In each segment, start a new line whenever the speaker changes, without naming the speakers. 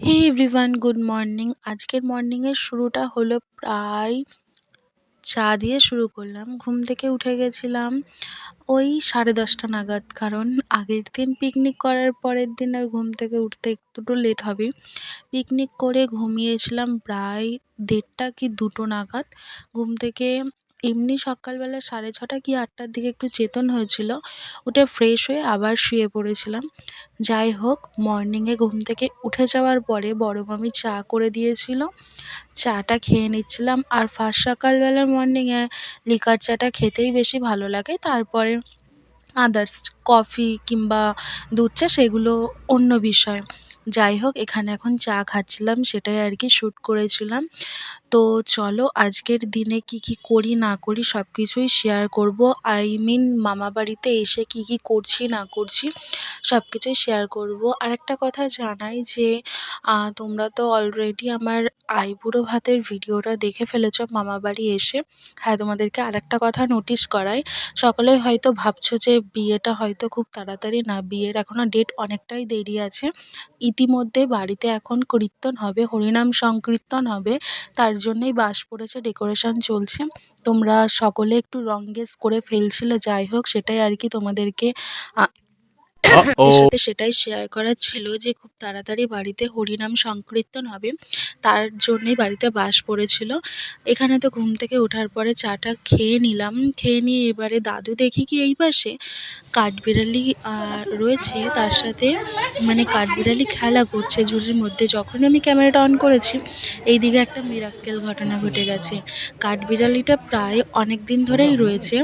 হে everyone, good morning. আজকের মর্নিংয়ের শুরুটা হলো প্রায় চা দিয়ে শুরু করলাম। ঘুম থেকে উঠে গেছিলাম ওই 10:30 নাগাদ, কারণ আগের দিন পিকনিক করার পরের দিন আর ঘুম থেকে উঠতে একটু লেট হবে। পিকনিক করে ঘুমিয়েছিলাম প্রায় 1:30 কি 2টো নাগাদ। ঘুম থেকে এমনি সকালবেলা 6:30 কি 8টার দিকে একটু চেতন হয়েছিল, উঠে ফ্রেশ হয়ে আবার শুয়ে পড়েছিলাম। যাই হোক, মর্নিংয়ে ঘুম থেকে উঠে যাওয়ার পরে বড় মামি চা করে দিয়েছিল, চাটা খেয়ে নিচ্ছিলাম। আর ফার্স্ট সকালবেলার মর্নিংয়ে লিকার চাটা খেতেই বেশি ভালো লাগে, তারপরে আদার্স কফি কিংবা দুধ চা সেগুলো অন্য বিষয়। যাই হোক, এখানে এখন চা খাচ্ছিলাম, সেটাই আর কি শ্যুট করেছিলাম। তো চলো আজকের দিনে কি কি করি না করি সব কিছুই শেয়ার করব। আই মিন মামাবাড়িতে এসে কি কি করছি না করছি সব কিছুই শেয়ার করব। আর একটা কথা জানাই যে তোমরা তো অলরেডি আমার আইবুড়ো ভাতের ভিডিওটা দেখে ফেলেছো মামাবাড়ি এসে। হ্যাঁ, তোমাদেরকে আরেকটা কথা নোটিশ করাই, সকলেই হয়তো ভাবছো যে বিয়েটা হয়তো খুব তাড়াতাড়ি না, বিয়ের এখনও ডেট অনেকটাই দেরি আছে। ইতিমধ্যে বাড়িতে এখন কীর্তন হবে, হরিনাম সংকীর্তন হবে, তার জন্যই বাস পড়েছে, ডেকোরেশন চলছে। তোমরা সকলে একটু রং গেস করে ফেলছিলে, যাই হোক সেটাই আর কি তোমাদেরকে এর সাথে সেটাই শেয়ার করার ছিল যে খুব তাড়াতাড়ি বাড়িতে হরিনাম সংকীর্তন হবে, তার জন্যই বাড়িতে বাস পড়েছিল। এখানে তো ঘুম থেকে ওঠার পরে চাটা খেয়ে নিলাম, খেয়ে নিয়ে এবারে দাদু দেখি কি এই পাশে কাঠবিড়ালি রয়েছে, তার সাথে মানে কাঠবিড়ালি খেলা করছে ঝুড়ির মধ্যে। যখনই আমি ক্যামেরাটা অন করেছি এইদিকে একটা মিরাক্কেল ঘটনা ঘটে গেছে। কাঠবিড়ালিটা প্রায় অনেক দিন ধরেই রয়েছে,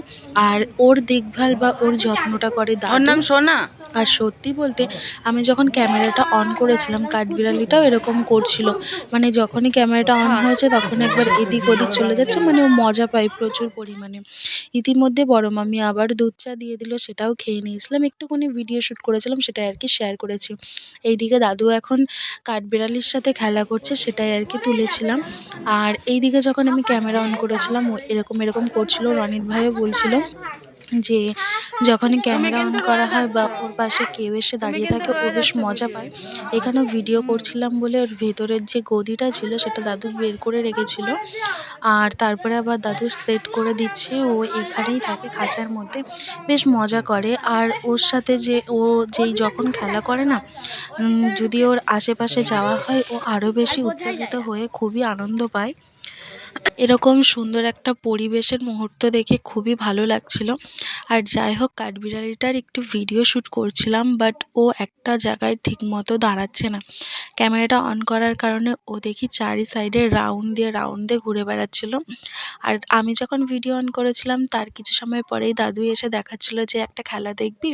আর ওর দেখভাল বা ওর যত্নটা করে দাদু। ওর নাম সোনা। আর সত্যি বলতে আমি যখন ক্যামেরাটা অন করেছিলাম কাঠবিড়ালিটাও এরকম করছিল, মানে যখনই ক্যামেরাটা অন হয়েছে তখন একবার এদিক ওদিক চলে যাচ্ছে, মানে ও মজা পায় প্রচুর পরিমাণে। ইতিমধ্যে বড় মামি আবার দুধ চা দিয়ে দিল, সেটাও খেয়ে নিয়েছিলাম। একটুখানি ভিডিও শ্যুট করেছিলাম, সেটাই আর কি শেয়ার করেছি। এইদিকে দাদু এখন কাঠবিড়ালির সাথে খেলা করছে, সেটাই আর কি তুলেছিলাম। আর এইদিকে যখন আমি ক্যামেরা অন করেছিলাম ও এরকম এরকম করছিল। রনিত ভাইও বলছিল যে যখনই ক্যামেরা অন করা হয় বা ওর পাশে কেউ এসে দাঁড়িয়ে থাকে ও বেশ মজা পায়। এখানেও ভিডিও করছিলাম বলে ওর ভেতরের যে গদিটা ছিল সেটা দাদু বের করে রেখেছিল, আর তারপরে আবার দাদু সেট করে দিচ্ছে। ও এখানেই থাকে খাঁচার মধ্যে, বেশ মজা করে। আর ওর সাথে যে ও যেই যখন খেলা করে না, যদি ওর আশেপাশে যাওয়া হয় ও আরও বেশি উত্তেজিত হয়ে খুবই আনন্দ পায়। এরকম সুন্দর একটা পরিবেশের মুহূর্ত দেখে খুবই ভালো লাগছিল। আর যাই হোক, কাঠবিড়ালিটার একটু ভিডিও শ্যুট করছিলাম, বাট ও একটা জায়গায় ঠিকমতো দাঁড়াচ্ছে না। ক্যামেরাটা অন করার কারণে ও দেখি চারি সাইডে রাউন্ড দিয়ে ঘুরে বেড়াচ্ছিল। আর আমি যখন ভিডিও অন করেছিলাম তার কিছু সময় পরেই দাদু এসে দেখাচ্ছিল যে একটা খেলা দেখবি,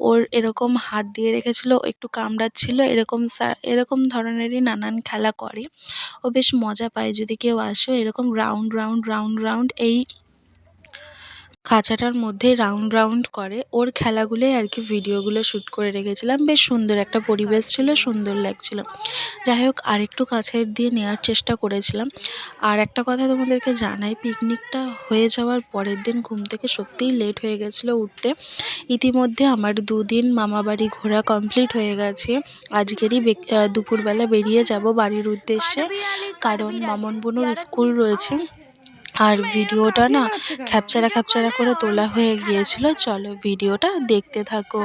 ওর এরকম হাত দিয়ে রেখেছিল, একটু কামড়াচ্ছিল, এরকম ধরনেরই নানান খেলা করে। ও বেশ মজা পায় যদি কেউ আসে, এরকম রাউন্ড রাউন্ড রাউন্ড রাউন্ড এই খাঁচাটার মধ্যে রাউন্ড রাউন্ড করে। ওর খেলাগুলোই আর কি ভিডিওগুলো শ্যুট করে রেখেছিলাম। বেশ সুন্দর একটা পরিবেশ ছিল, সুন্দর লাগছিল। যাই হোক, আরেকটু কাছের দিয়ে নেওয়ার চেষ্টা করেছিলাম। আর একটা কথা তোমাদেরকে জানাই, পিকনিকটা হয়ে যাওয়ার পরের দিন ঘুম থেকে সত্যিই লেট হয়ে গেছিলো উঠতে। ইতিমধ্যে আমার 2 দিন মামাবাড়ি ঘোরা কমপ্লিট হয়ে গেছে। আজকেরই দুপুরবেলা বেরিয়ে যাব বাড়ির উদ্দেশ্যে, কারণ মামন বোনের স্কুল রয়েছে। আর ভিডিওটা না খ্যাপচারা করে তোলা হয়ে গিয়েছিল। চলো ভিডিওটা দেখতে থাকো।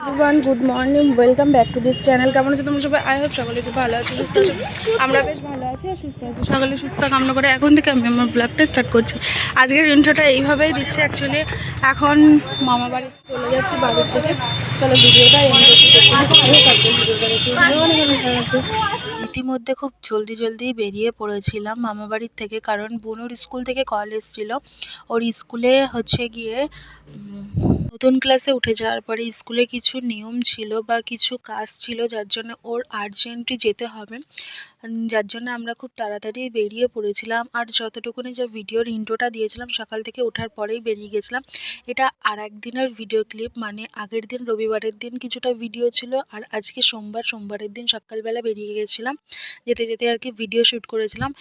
Everyone, good morning, welcome back to this channel. কেমন আছো তোমরা সবাই? আই হোপ সকলে খুব ভালো আছো, সুস্থ আছো। আমরা বেশ ভালো আছি আর সুস্থ আছি। সকলে সুস্থ কামনা করে এখন থেকে আমি আমার ব্লগটা স্টার্ট করছি। আজকের ইন্ট্রোটা এইভাবেই দিচ্ছি। অ্যাকচুয়ালি এখন মামা বাড়ি চলে যাচ্ছি বাড়ির থেকে। চলো ভিডিওটা
ইতিমধ্যে খুব জলদি বেরিয়ে পড়েছিলাম মামাবাড়ির থেকে, কারণ বুনুর স্কুল থেকে কল এসেছিল। ওর স্কুলে হচ্ছে গিয়ে নতুন ক্লাসে উঠে যাওয়ার পরে স্কুলে কিছু নিয়ম ছিল বা কিছু কাজ ছিল, যার জন্য ওর আর্জেন্টলি যেতে হবে। যার জন্য আমরা খুব তাড়াতাড়ি বেরিয়ে পড়েছিলাম। আর যতটুকুনি যে ভিডিওর ইন্ট্রোটা দিয়েছিলাম সকাল থেকে ওঠার পরেই বেরিয়ে গেছিলাম। এটা আরেকদিনের ভিডিও ক্লিপ, মানে আগের দিন রবিবারের দিন কিছুটা ভিডিও ছিল, আর আজকে সোমবারের দিন সকালবেলা বেরিয়ে গেছিলাম। যেতে যেতে আর কি ভিডিও শ্যুট করেছিলাম।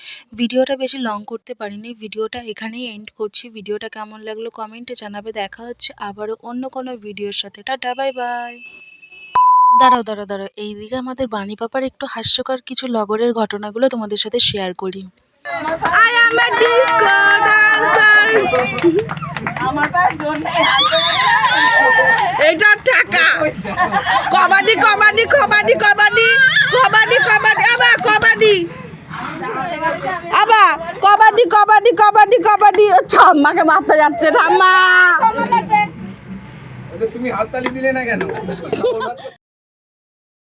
ভিডিওটা বেশি লং করতে পারিনি, ভিডিওটা এখানেই এন্ড করছি। ভিডিওটা কেমন লাগলো কমেন্টে জানাবে। দেখা হচ্ছে আবারও অন্য কোনো ভিডিওর সাথে। Tata, bye bye. দাঁড়াও, এইদিকে আমাদের বানি পাপার একটু হাস্যকর কিছু লগরের ঘটনাগুলো তোমাদের সাথে শেয়ার করি।
I am a disco dancer. এটা টাকা কবাডি কবাডি কবাডি কবাডি কবাডি কবাডি আবার কবাডি আবার কবাডি কবাডি কবাডি কবাডি ঠাম্মাকে মারতে যাচ্ছে ঠাম্মা।
তুমি হাততালি দিলে না কেন?